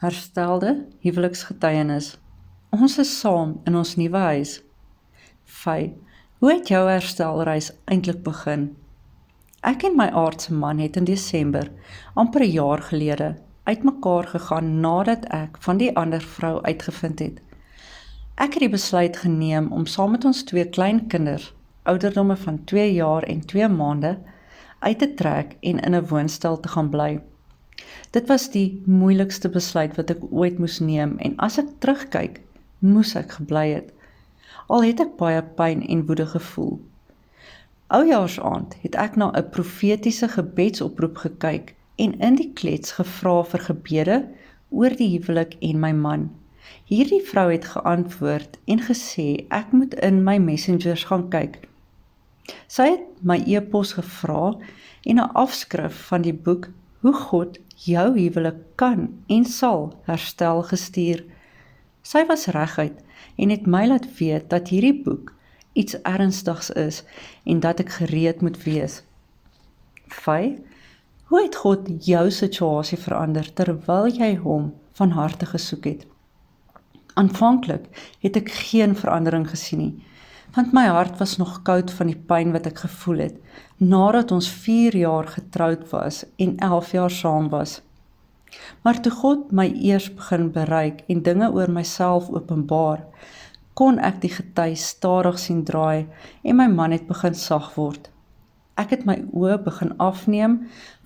Herstelde huweliksgetuienis. Ons is saam in ons nuwe huis. Fy, hoe het jou herstelreis eintlik begin? Ek en my aardse man het in Desember, amper 'n jaar gelede, uitmekaar gegaan nadat ek van die ander vrou uitgevind het. Ek het die besluit geneem om saam met ons 2 kleinkinders, ouderdomme van 2 jaar en 2 maande, uit te trek en in 'n woonstel te gaan bly. Dit was die moeilikste besluit wat ek ooit moes neem en as ek terugkyk, moes ek gebly het. Al het ek baie pyn en woede gevoel. Oujaarsaand het ek na 'n profetiese gebedsoproep gekyk en in die klets gevra vir gebede oor die huwelik en my man. Hierdie vrou het geantwoord en gesê ek moet in my messengers gaan kyk. Sy het my e-pos gevra en 'n afskrif van die boek Hoe God jou huwelik kan en sal herstel gestuur. Sy was reguit en het my laat weet dat hierdie boek iets ernstigs is en dat ek gereed moet wees. Fy, hoe het God jou situasie verander terwyl jy hom van harte gesoek het? Aanvanklik het ek geen verandering gesien nie, want my hart was nog koud van die pyn wat ek gevoel het, nadat ons 4 jaar getroud was en 11 jaar saam was. Maar toe God my eers begin bereik en dinge oor myself openbaar, kon ek die gety stadig sien draai en my man het begin sag word. Ek het my oë begin afneem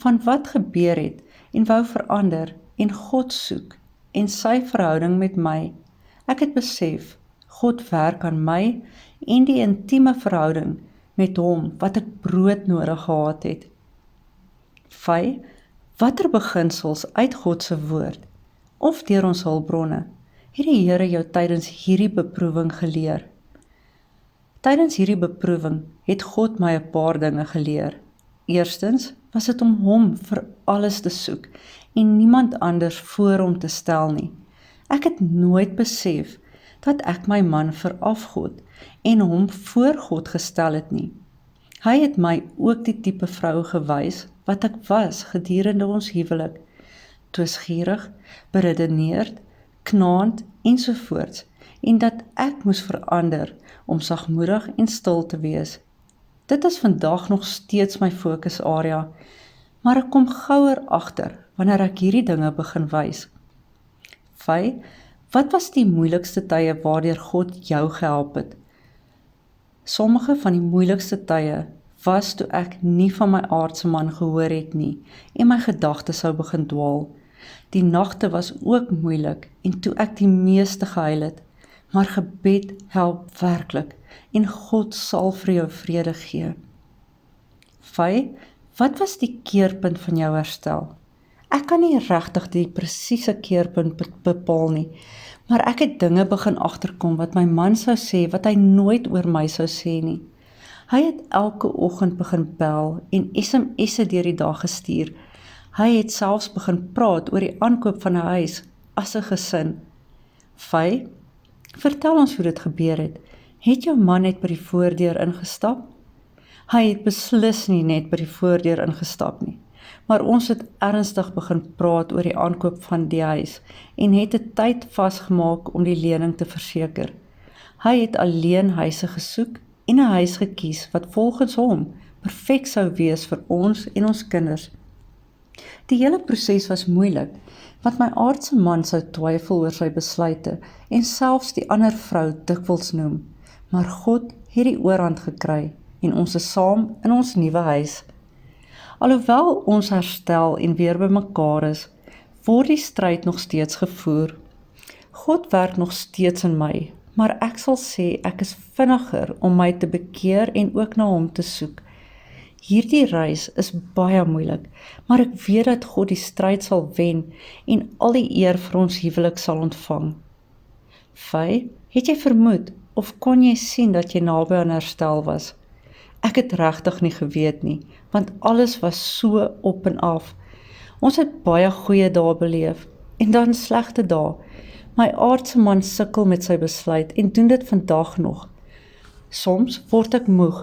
van wat gebeur het en wou verander en God soek en sy verhouding met my. Ek het besef, God werk aan my en die intieme verhouding met hom wat ek broodnodig gehad het. Fy, watter beginsels uit God se woord of deur ons hulpbronne het die Here jou tydens hierdie beproewing geleer? Tydens hierdie beproewing het God my 'n paar dinge geleer. Eerstens was dit om hom vir alles te soek en niemand anders voor hom te stel nie. Ek het nooit besef dat ek my man verafgod en hom voor God gestel het nie. Hy het my ook die tipe vrou gewys wat ek was gedurende ons huwelik, twisgierig, beredeneerd, knaand ensovoorts, en dat ek moes verander om sagmoedig en stil te wees. Dit is vandag nog steeds my fokusarea, maar ek kom gouer agter wanneer ek hierdie dinge begin wys. Fy, wat was die moeilikste tye waardeur God jou gehelp het? Sommige van die moeilikste tye was toe ek nie van my aardse man gehoor het nie en my gedagtes sou begin dwaal. Die nagte was ook moeilik en toe ek die meeste gehuil het, maar gebed help werklik en God sal vir jou vrede gee. Fy, wat was die keerpunt van jou herstel? Ek kan nie regtig die presiese keerpunt bepaal nie, maar ek het dinge begin agterkom wat my man sou sê wat hy nooit oor my sou sê nie. Hy het elke oggend begin bel en SMS'e deur die dag gestuur. Hy het selfs begin praat oor die aankoop van 'n huis as 'n gesin. Fy, vertel ons hoe dit gebeur het. Het jou man net by die voordeur ingestap? Hy het beslis nie net by die voordeur ingestap nie, maar ons het ernstig begin praat oor die aankoop van die huis en het 'n tyd vasgemaak om die lening te verseker. Hy het alleen huise gesoek en 'n huis gekies wat volgens hom perfek sou wees vir ons en ons kinders. Die hele proses was moeilik, want my aardse man sou twyfel oor sy besluite en selfs die ander vrou dikwels noem, maar God het die oorhand gekry en ons is saam in ons nuwe huis. Alhoewel ons herstel en weer bymekaar is, word die stryd nog steeds gevoer. God werk nog steeds in my, maar ek sal sê ek is vinniger om my te bekeer en ook na hom te soek. Hierdie reis is baie moeilik, maar ek weet dat God die stryd sal wen en al die eer vir ons huwelik sal ontvang. Fy, het jy vermoed of kon jy sien dat jy naby aan herstel was? Ek het regtig nie geweet nie, want alles was so op en af. Ons het baie goeie dae beleef en dan slegte dae. My aardse man sukkel met sy besluit en doen dit vandag nog. Soms word ek moeg,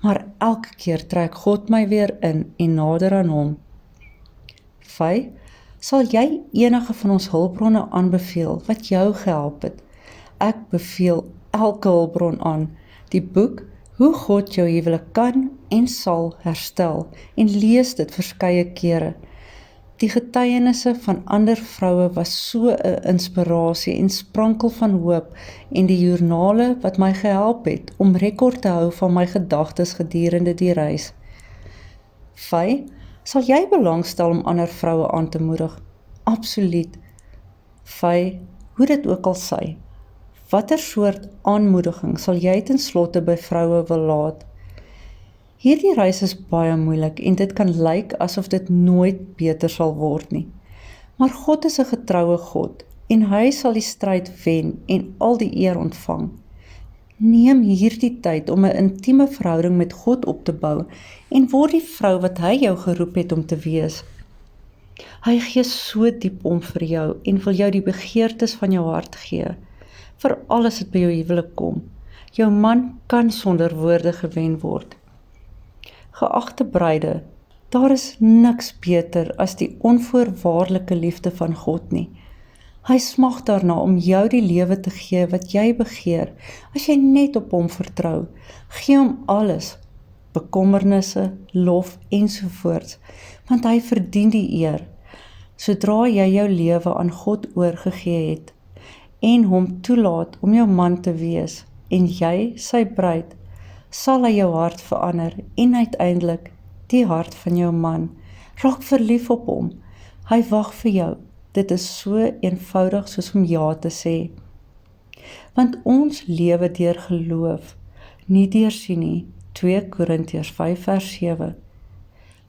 maar elke keer trek God my weer in en nader aan hom. Fy, Sal jy enige van ons hulpbronne aanbeveel wat jou gehelp het? Ek beveel elke hulpbron aan. Die boek Hoe God jou huwelik kan en sal herstel, en lees dit verskeie kere. Die getuienisse van ander vroue was so 'n inspirasie en sprankel van hoop, en die joernale wat my gehelp het om rekord te hou van my gedagtes gedurende die reis. Fy, sal jy belangstel om ander vroue aan te moedig? Absoluut. Fy, hoe dit ook al sy, watter soort aanmoediging sal jy ten slotte by vroue wil laat? Hierdie reis is baie moeilik en dit kan lyk asof dit nooit beter sal word nie. Maar God is 'n getroue God en hy sal die stryd wen en al die eer ontvang. Neem hierdie tyd om 'n intieme verhouding met God op te bou en word die vrou wat hy jou geroep het om te wees. Hy gee so diep om vir jou en wil jou die begeertes van jou hart gee, veral as dit by jou huwelik kom. Jou man kan sonder woorde gewen word. Geagte bruide, daar is niks beter as die onvoorwaardelike liefde van God nie. Hy smag daarna om jou die lewe te gee wat jy begeer, as jy net op hom vertrou. Gee hom alles, bekommernisse, lof ensovoorts, want hy verdien die eer. Sodra jy jou lewe aan God oorgegee het, en hom toelaat om jou man te wees, en jy sy bruid, sal hy jou hart verander en uiteindelik die hart van jou man. Raak verlief op hom. Hy wag vir jou. Dit is so eenvoudig soos om ja te sê. Want ons lewe deur geloof, nie deur sien nie. 2 Korintiërs 5 vers 7.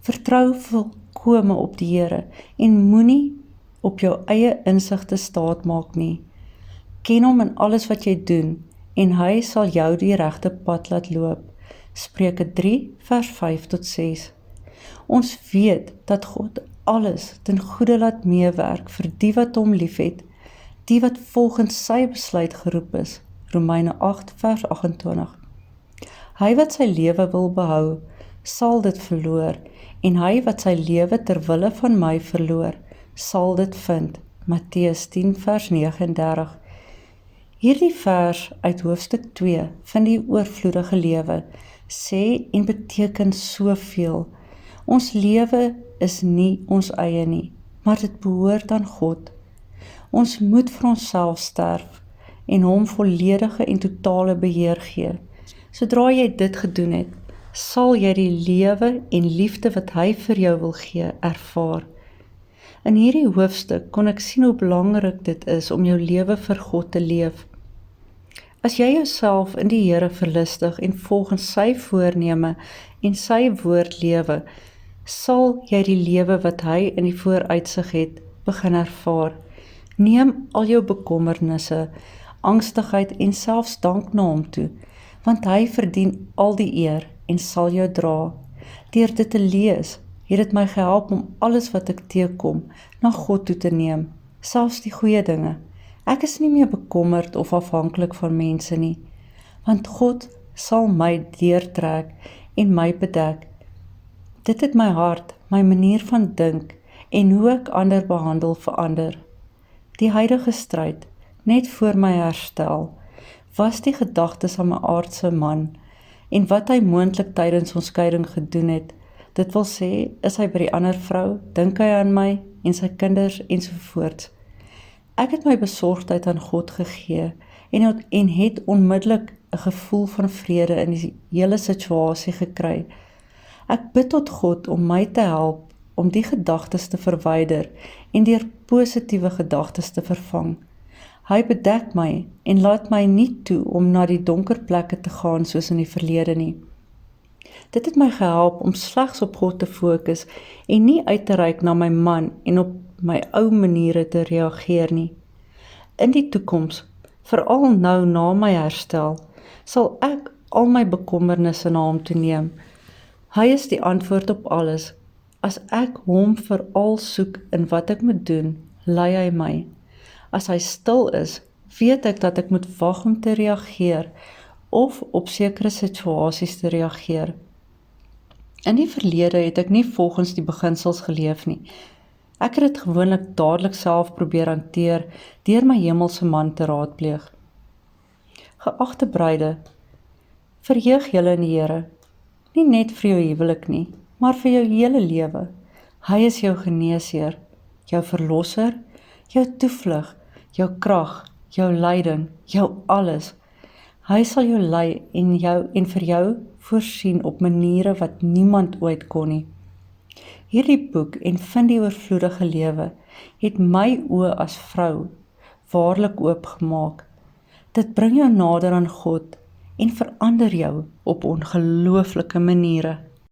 Vertrou volkome op die Here en moenie op jou eie insigte staat maak nie. Ken hom in alles wat jy doen en hy sal jou die regte pad laat loop. Spreuke 3 vers 5 tot 6. Ons weet dat God alles ten goeie laat meewerk vir die wat hom liefhet, die wat volgens sy besluit geroep is. Romeine 8 vers 28. Hy wat sy lewe wil behou, sal dit verloor, en hy wat sy lewe ter wille van my verloor, sal dit vind. Matteus 10 vers 39. Hierdie vers uit hoofstuk 2 van die oorvloedige lewe sê en beteken soveel. Ons lewe is nie ons eie nie, maar dit behoort aan God. Ons moet vir onsself sterf en hom volledige en totale beheer gee. Sodra jy dit gedoen het, sal jy die lewe en liefde wat hy vir jou wil gee, ervaar. In hierdie hoofstuk kon ek sien hoe belangrik dit is om jou lewe vir God te leef. As jy jouself in die Here verlustig en volgens sy voorneme en sy woord lewe, sal jy die lewe wat hy in die vooruitsig het, begin ervaar. Neem al jou bekommernisse, angstigheid en selfs dank na hom toe, want hy verdien al die eer en sal jou dra. Deur dit te lees, het dit my gehelp om alles wat ek teekom na God toe te neem, selfs die goeie dinge. Ek is nie meer bekommerd of afhanklik van mense nie, want God sal my deurtrek en my bedek. Dit het my hart, my manier van dink en hoe ek ander behandel verander. Die huidige stryd, net voor my herstel, was die gedagtes aan my aardse man en wat hy moontlik tydens ons skeiding gedoen het. Dit wil sê, is hy by die ander vrou, dink hy aan my en sy kinders ensovoorts. Ek het my besorgdheid aan God gegee en het onmiddellik 'n gevoel van vrede in die hele situasie gekry. Ek bid tot God om my te help om die gedagtes te verwyder en deur positiewe gedagtes te vervang. Hy bedek my en laat my nie toe om na die donker plekke te gaan soos in die verlede nie. Dit het my gehelp om slegs op God te fokus en nie uit te reik na my man en op my ou maniere te reageer nie. In die toekoms, veral nou na my herstel, sal ek al my bekommernisse na hom toe neem. Hy is die antwoord op alles. As ek hom veral soek in wat ek moet doen, lei hy my. As hy stil is, weet ek dat ek moet wag om te reageer of op sekere situasies te reageer. In die verlede het ek nie volgens die beginsels geleef nie. Ek het dit gewoonlik dadelik self probeer hanteer deur my hemelse man te raadpleeg. Geagte bruide, verheug julle in die Here, nie net vir jou huwelik nie, maar vir jou hele lewe. Hy is jou geneesheer, jou verlosser, jou toevlug, jou krag, jou leiding, jou alles. Hy sal jou lei en vir jou voorsien op maniere wat niemand ooit kon nie. Hierdie boek en Vind die oorvloedige lewe het my oë as vrou waarlik oopgemaak. Dit bring jou nader aan God en verander jou op ongelooflike maniere.